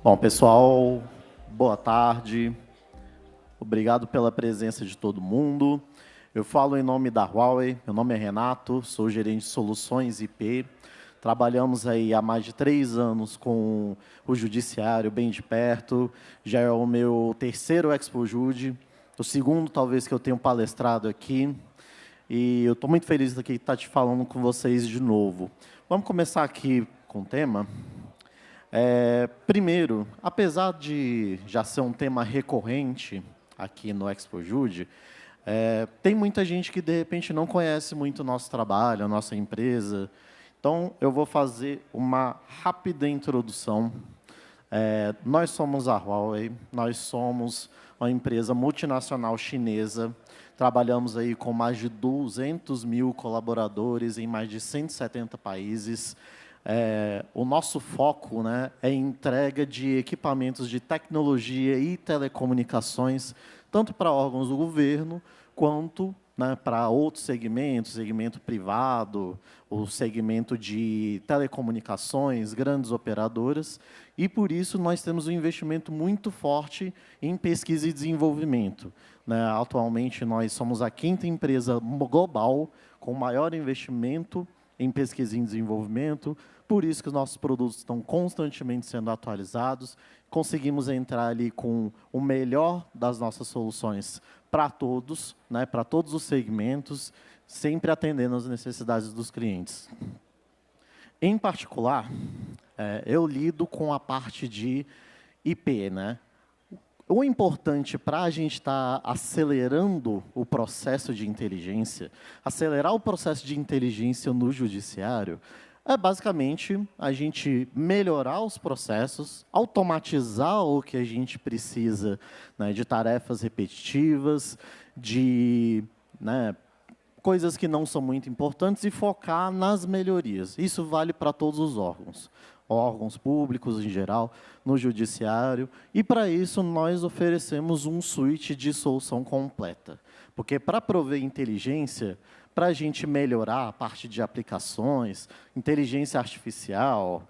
Bom, pessoal, boa tarde. Obrigado pela presença de todo mundo. Eu falo em nome da Huawei. Meu nome é Renato, sou gerente de soluções IP. Trabalhamos aí há mais de 3 anos com o judiciário bem de perto. Já é o meu terceiro ExpoJude, o segundo talvez que eu tenho palestrado aqui. E eu estou muito feliz de estar te falando com vocês de novo. Vamos começar aqui com o tema. Primeiro, apesar de já ser um tema recorrente aqui no ExpoJude, tem muita gente que, de repente, não conhece muito o nosso trabalho, a nossa empresa. Então, eu vou fazer uma rápida introdução. Nós somos a Huawei, nós somos uma empresa multinacional chinesa, trabalhamos aí com mais de 200 mil colaboradores em mais de 170 países. O nosso foco, né, é entrega de equipamentos de tecnologia e telecomunicações, tanto para órgãos do governo, quanto, né, para outros segmentos, segmento privado, o segmento de telecomunicações, grandes operadoras, e, por isso, nós temos um investimento muito forte em pesquisa e desenvolvimento. Né? Atualmente, nós somos a 5ª empresa global com maior investimento em pesquisa e desenvolvimento, por isso que os nossos produtos estão constantemente sendo atualizados, conseguimos entrar ali com o melhor das nossas soluções para todos, né, para todos os segmentos, sempre atendendo às necessidades dos clientes. Em particular, eu lido com a parte de IP, né? O importante para a gente estar acelerando o processo de inteligência, acelerar o processo de inteligência no judiciário, é basicamente a gente melhorar os processos, automatizar o que a gente precisa, né, de tarefas repetitivas, de, né, coisas que não são muito importantes e focar nas melhorias. Isso vale para todos os órgãos públicos em geral, no judiciário, e para isso nós oferecemos um suíte de solução completa. Porque para prover inteligência, para a gente melhorar a parte de aplicações, inteligência artificial,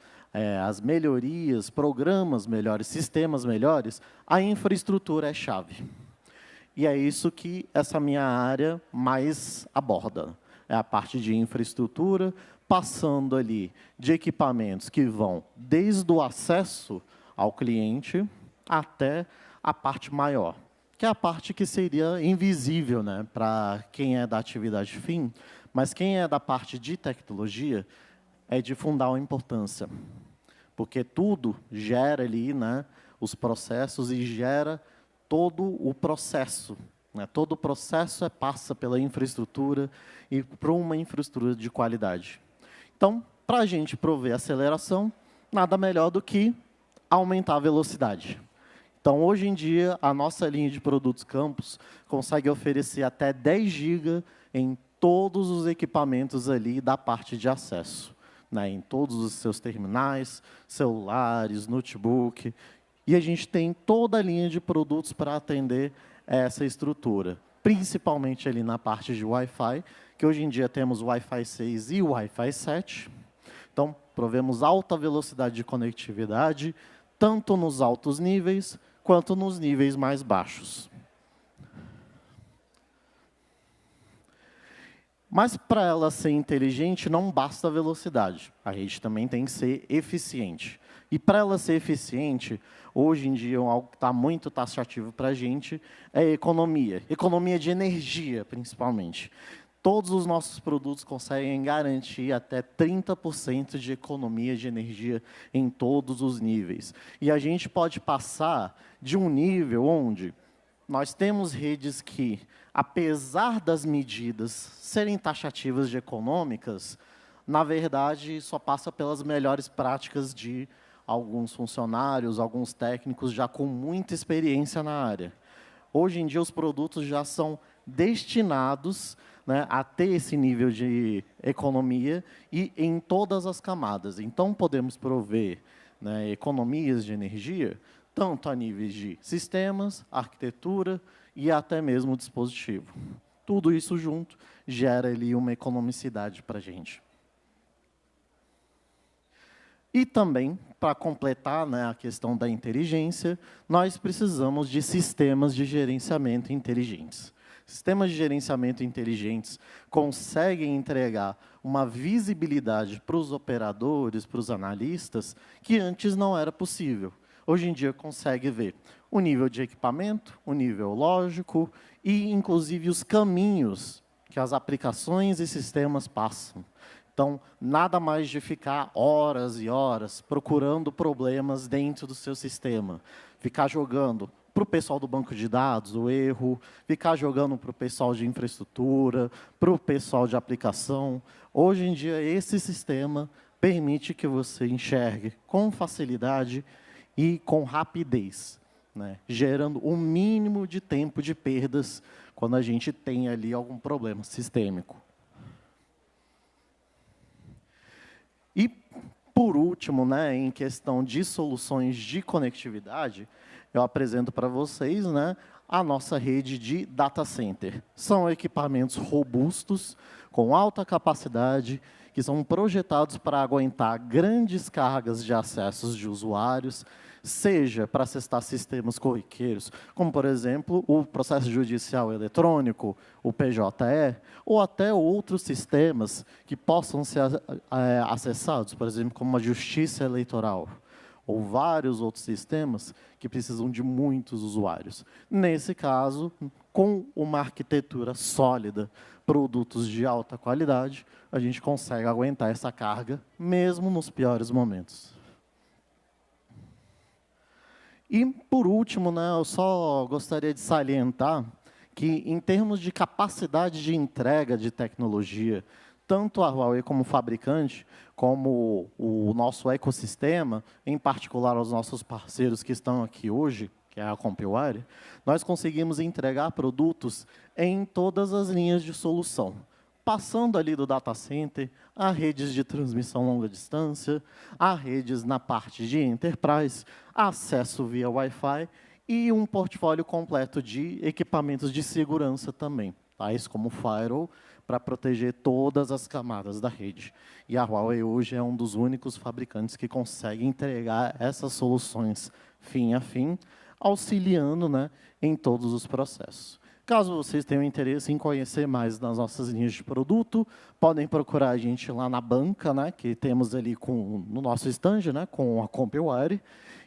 as melhorias, programas melhores, sistemas melhores, a infraestrutura é chave. E é isso que essa minha área mais aborda. É a parte de infraestrutura, passando ali de equipamentos que vão desde o acesso ao cliente até a parte maior, que é a parte que seria invisível, né, para quem é da atividade fim, mas quem é da parte de tecnologia é de fundamental importância, porque tudo gera ali, né, os processos e gera todo o processo. Né, todo o processo passa pela infraestrutura e para uma infraestrutura de qualidade. Então, para a gente prover aceleração, nada melhor do que aumentar a velocidade. Então, hoje em dia, a nossa linha de produtos Campus consegue oferecer até 10 GB em todos os equipamentos ali da parte de acesso, né, em todos os seus terminais, celulares, notebook. E a gente tem toda a linha de produtos para atender essa estrutura, principalmente ali na parte de Wi-Fi, que hoje em dia temos Wi-Fi 6 e Wi-Fi 7. Então, provemos alta velocidade de conectividade, tanto nos altos níveis, quanto nos níveis mais baixos. Mas, para ela ser inteligente, não basta a velocidade. A rede também tem que ser eficiente. E, para ela ser eficiente, hoje em dia, algo que está muito taxativo para a gente é economia. Economia de energia, principalmente. Todos os nossos produtos conseguem garantir até 30% de economia de energia em todos os níveis. E a gente pode passar de um nível onde nós temos redes que, apesar das medidas serem taxativas de econômicas, na verdade, só passa pelas melhores práticas de alguns funcionários, alguns técnicos já com muita experiência na área. Hoje em dia, os produtos já são destinados, né, a ter esse nível de economia e em todas as camadas. Então, podemos prover, né, economias de energia, tanto a níveis de sistemas, arquitetura e até mesmo dispositivo. Tudo isso junto gera ali uma economicidade para a gente. E também, para completar, né, a questão da inteligência, nós precisamos de sistemas de gerenciamento inteligentes. Sistemas de gerenciamento inteligentes conseguem entregar uma visibilidade para os operadores, para os analistas, que antes não era possível. Hoje em dia, consegue ver o nível de equipamento, o nível lógico e, inclusive, os caminhos que as aplicações e sistemas passam. Então, nada mais de ficar horas e horas procurando problemas dentro do seu sistema. Ficar jogando para o pessoal do banco de dados o erro, ficar jogando para o pessoal de infraestrutura, para o pessoal de aplicação. Hoje em dia, esse sistema permite que você enxergue com facilidade e com rapidez, né, gerando o mínimo de tempo de perdas quando a gente tem ali algum problema sistêmico. E, por último, né, em questão de soluções de conectividade, eu apresento para vocês, né, a nossa rede de data center. São equipamentos robustos, com alta capacidade, que são projetados para aguentar grandes cargas de acessos de usuários, seja para acessar sistemas corriqueiros, como, por exemplo, o processo judicial eletrônico, o PJE, ou até outros sistemas que possam ser acessados, por exemplo, como a justiça eleitoral, ou vários outros sistemas que precisam de muitos usuários. Nesse caso, com uma arquitetura sólida, produtos de alta qualidade, a gente consegue aguentar essa carga, mesmo nos piores momentos. E, por último, né, eu só gostaria de salientar que, em termos de capacidade de entrega de tecnologia, tanto a Huawei como fabricante, como o nosso ecossistema, em particular os nossos parceiros que estão aqui hoje, que é a Compuware, nós conseguimos entregar produtos em todas as linhas de solução, passando ali do data center, a redes de transmissão longa distância, a redes na parte de enterprise, acesso via Wi-Fi e um portfólio completo de equipamentos de segurança também, tais como firewall, para proteger todas as camadas da rede. E a Huawei hoje é um dos únicos fabricantes que consegue entregar essas soluções fim a fim, auxiliando, né, em todos os processos. Caso vocês tenham interesse em conhecer mais das nossas linhas de produto, podem procurar a gente lá na banca, né, que temos ali no nosso stand, né, com a Compuware,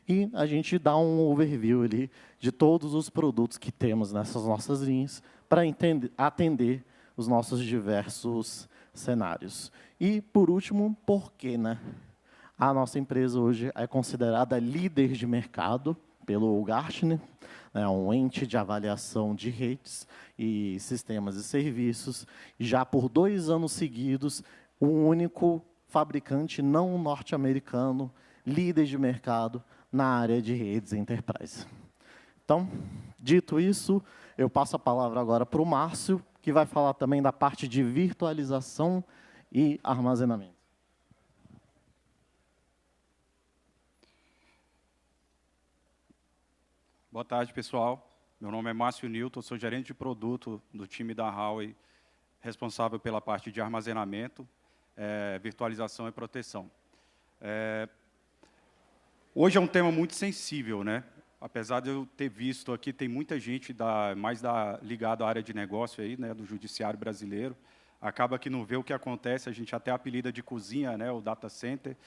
e a gente dá um overview ali de todos os produtos que temos nessas nossas linhas para atender os nossos diversos cenários. E, por último, por quê, né? A nossa empresa hoje é considerada líder de mercado pelo Gartner, né, um ente de avaliação de redes e sistemas e serviços, já por 2 anos seguidos, o único fabricante não norte-americano, líder de mercado na área de redes enterprise. Então, dito isso, eu passo a palavra agora para o Márcio, que vai falar também da parte de virtualização e armazenamento. Boa tarde, pessoal. Meu nome é Márcio Newton, sou gerente de produto do time da Huawei, responsável pela parte de armazenamento, virtualização e proteção. Hoje é um tema muito sensível, né? Apesar de eu ter visto aqui, tem muita gente ligada à área de negócio aí, né, do judiciário brasileiro. Acaba que não vê o que acontece, a gente até apelida de cozinha, né, o data center.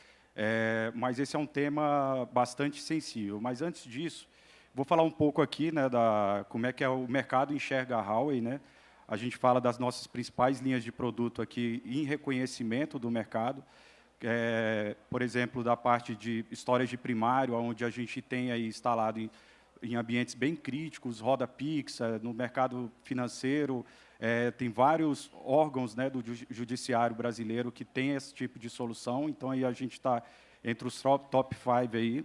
Mas esse é um tema bastante sensível. Mas antes disso, vou falar um pouco aqui, né, como é que o mercado enxerga a Huawei, né? A gente fala das nossas principais linhas de produto aqui em reconhecimento do mercado. Por exemplo, da parte de storage primário, onde a gente tem aí instalado em ambientes bem críticos, roda Pix, no mercado financeiro, tem vários órgãos, né, do judiciário brasileiro que tem esse tipo de solução, então aí a gente está entre os top 5 aí.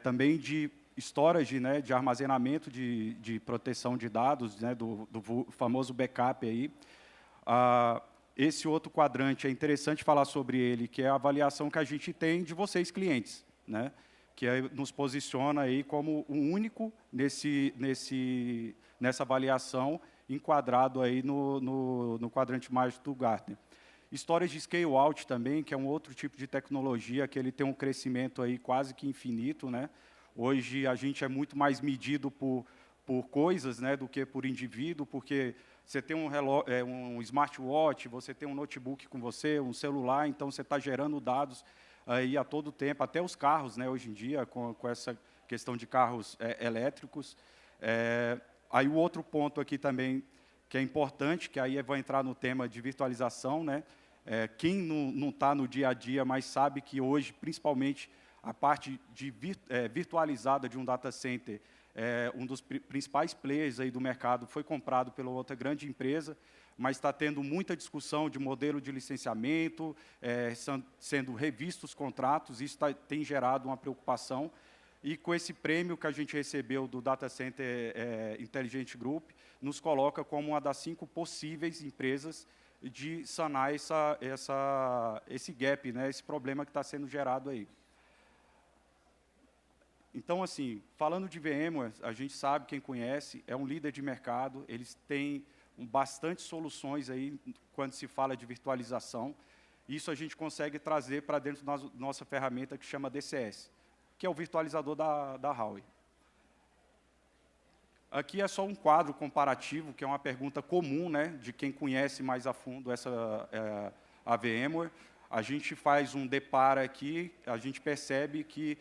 Também de storage, né, de armazenamento de proteção de dados, né, do famoso backup aí. Esse outro quadrante é interessante falar sobre ele, que é a avaliação que a gente tem de vocês, clientes, né? Que nos posiciona aí como o único nessa avaliação enquadrado aí no quadrante mágico do Gartner. Storage Scale-Out também, que é um outro tipo de tecnologia que ele tem um crescimento aí quase que infinito, né? Hoje a gente é muito mais medido por coisas, né, do que por indivíduo, porque você tem um smartwatch, você tem um notebook com você, um celular, então você está gerando dados aí a todo tempo, até os carros, né, hoje em dia, com essa questão de carros elétricos. Aí o outro ponto aqui também, que é importante, que aí vai entrar no tema de virtualização, né? Quem não está no dia a dia, mas sabe que hoje, principalmente, a parte virtualizada de um data center, um dos principais players aí do mercado foi comprado pela outra grande empresa, mas está tendo muita discussão de modelo de licenciamento, sendo revistos os contratos, isso tem gerado uma preocupação. E com esse prêmio que a gente recebeu do Data Center Intelligent Group, nos coloca como uma das 5 possíveis empresas de sanar esse gap, né, esse problema que está sendo gerado aí. Então, assim, falando de VMware, a gente sabe, quem conhece, é um líder de mercado, eles têm bastante soluções aí quando se fala de virtualização. Isso a gente consegue trazer para dentro da nossa ferramenta que chama DCS, que é o virtualizador da Huawei. Aqui é só um quadro comparativo, que é uma pergunta comum, né, de quem conhece mais a fundo a VMware. A gente faz um depara aqui, a gente percebe que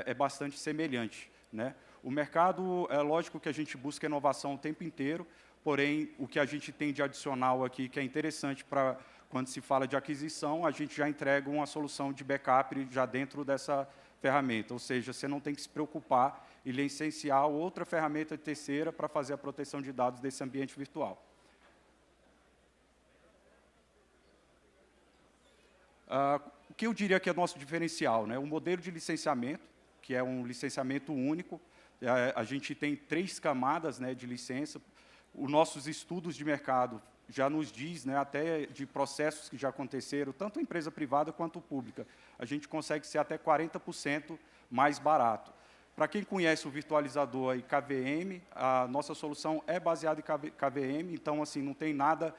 é bastante semelhante, né? O mercado, é lógico que a gente busca inovação o tempo inteiro, porém, o que a gente tem de adicional aqui, que é interessante para quando se fala de aquisição, a gente já entrega uma solução de backup já dentro dessa ferramenta, ou seja, você não tem que se preocupar em licenciar outra ferramenta terceira para fazer a proteção de dados desse ambiente virtual. O que eu diria que é nosso diferencial, né? O modelo de licenciamento, que é um licenciamento único, a gente tem 3 camadas, né, de licença. Os nossos estudos de mercado já nos diz, né, até de processos que já aconteceram, tanto empresa privada quanto pública, a gente consegue ser até 40% mais barato. Para quem conhece o virtualizador e KVM, a nossa solução é baseada em KVM, então assim não tem nada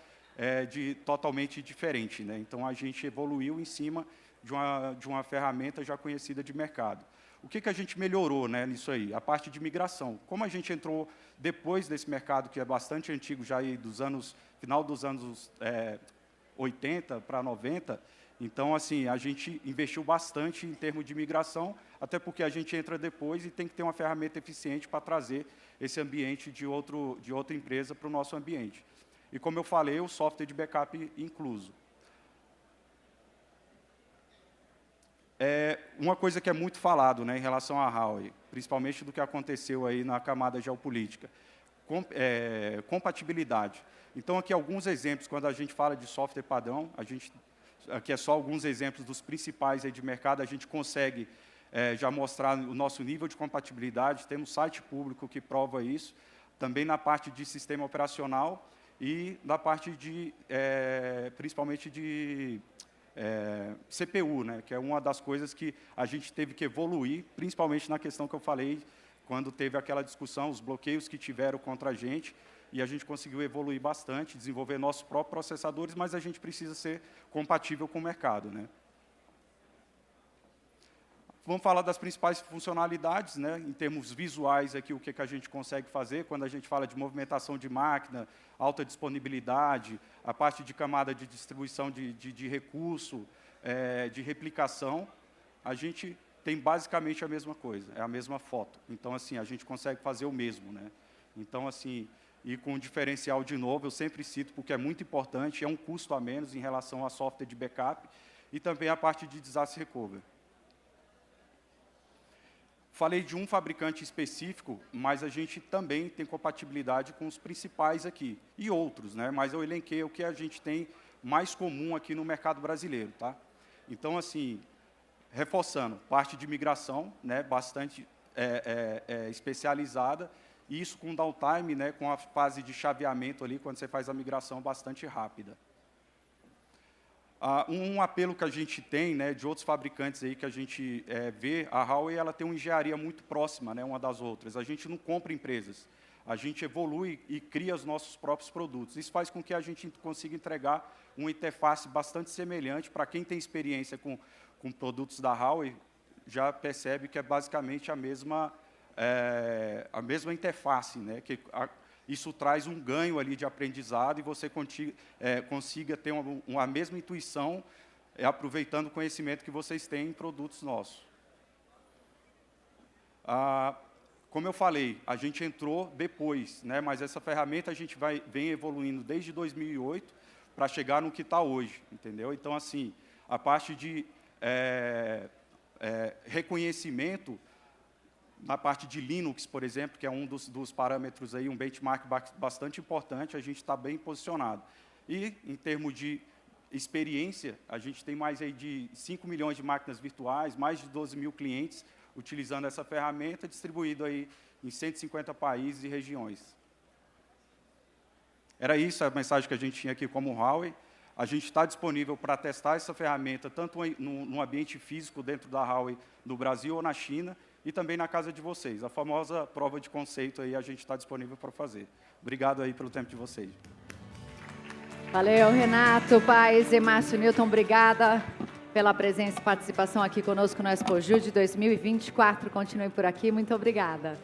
totalmente diferente, né? Então a gente evoluiu em cima de uma ferramenta já conhecida de mercado. O que a gente melhorou, né, nisso aí? A parte de migração. Como a gente entrou depois desse mercado, que é bastante antigo, já aí final dos anos 80 para 90, então, assim, a gente investiu bastante em termos de migração, até porque a gente entra depois e tem que ter uma ferramenta eficiente para trazer esse ambiente de outra empresa para o nosso ambiente. E, como eu falei, o software de backup incluso. Uma coisa que é muito falado, né, em relação à Huawei, principalmente do que aconteceu aí na camada geopolítica, compatibilidade. Então, aqui alguns exemplos, quando a gente fala de software padrão, aqui é só alguns exemplos dos principais aí de mercado, a gente consegue já mostrar o nosso nível de compatibilidade, temos site público que prova isso, também na parte de sistema operacional e na parte principalmente de CPU, né, que é uma das coisas que a gente teve que evoluir, principalmente na questão que eu falei, quando teve aquela discussão, os bloqueios que tiveram contra a gente, e a gente conseguiu evoluir bastante, desenvolver nossos próprios processadores, mas a gente precisa ser compatível com o mercado, né? Vamos falar das principais funcionalidades, né, em termos visuais, aqui, o que a gente consegue fazer quando a gente fala de movimentação de máquina, alta disponibilidade, a parte de camada de distribuição de recurso, de replicação, a gente tem basicamente a mesma coisa, é a mesma foto. Então, assim, a gente consegue fazer o mesmo, né? Então, assim, e com um diferencial, de novo, eu sempre cito, porque é muito importante, é um custo a menos em relação a software de backup, e também a parte de disaster recovery. Falei de um fabricante específico, mas a gente também tem compatibilidade com os principais aqui, e outros, né? Mas eu elenquei o que a gente tem mais comum aqui no mercado brasileiro, tá? Então, assim, reforçando, parte de migração, né, bastante especializada, e isso com downtime, né, com a fase de chaveamento ali, quando você faz a migração bastante rápida. Um apelo que a gente tem, né, de outros fabricantes aí que a gente vê, a Huawei ela tem uma engenharia muito próxima, né, uma das outras. A gente não compra empresas, a gente evolui e cria os nossos próprios produtos. Isso faz com que a gente consiga entregar uma interface bastante semelhante. Para quem tem experiência com produtos da Huawei, já percebe que é basicamente a mesma interface, né? Isso traz um ganho ali de aprendizado e você consiga ter a mesma intuição, aproveitando o conhecimento que vocês têm em produtos nossos. Como eu falei, a gente entrou depois, né? Mas essa ferramenta a gente vem evoluindo desde 2008 para chegar no que está hoje, entendeu? Então, assim, a parte de reconhecimento, na parte de Linux, por exemplo, que é um dos parâmetros, aí, um benchmark bastante importante, a gente está bem posicionado. E, em termos de experiência, a gente tem mais aí de 5 milhões de máquinas virtuais, mais de 12 mil clientes utilizando essa ferramenta, distribuído aí em 150 países e regiões. Era isso a mensagem que a gente tinha aqui como Huawei. A gente está disponível para testar essa ferramenta, tanto no ambiente físico dentro da Huawei, no Brasil ou na China, e também na casa de vocês. A famosa prova de conceito aí a gente está disponível para fazer. Obrigado aí pelo tempo de vocês. Valeu, Renato, Paes e Márcio Newton, obrigada pela presença e participação aqui conosco no Expo Jude 2024. Continue por aqui, muito obrigada.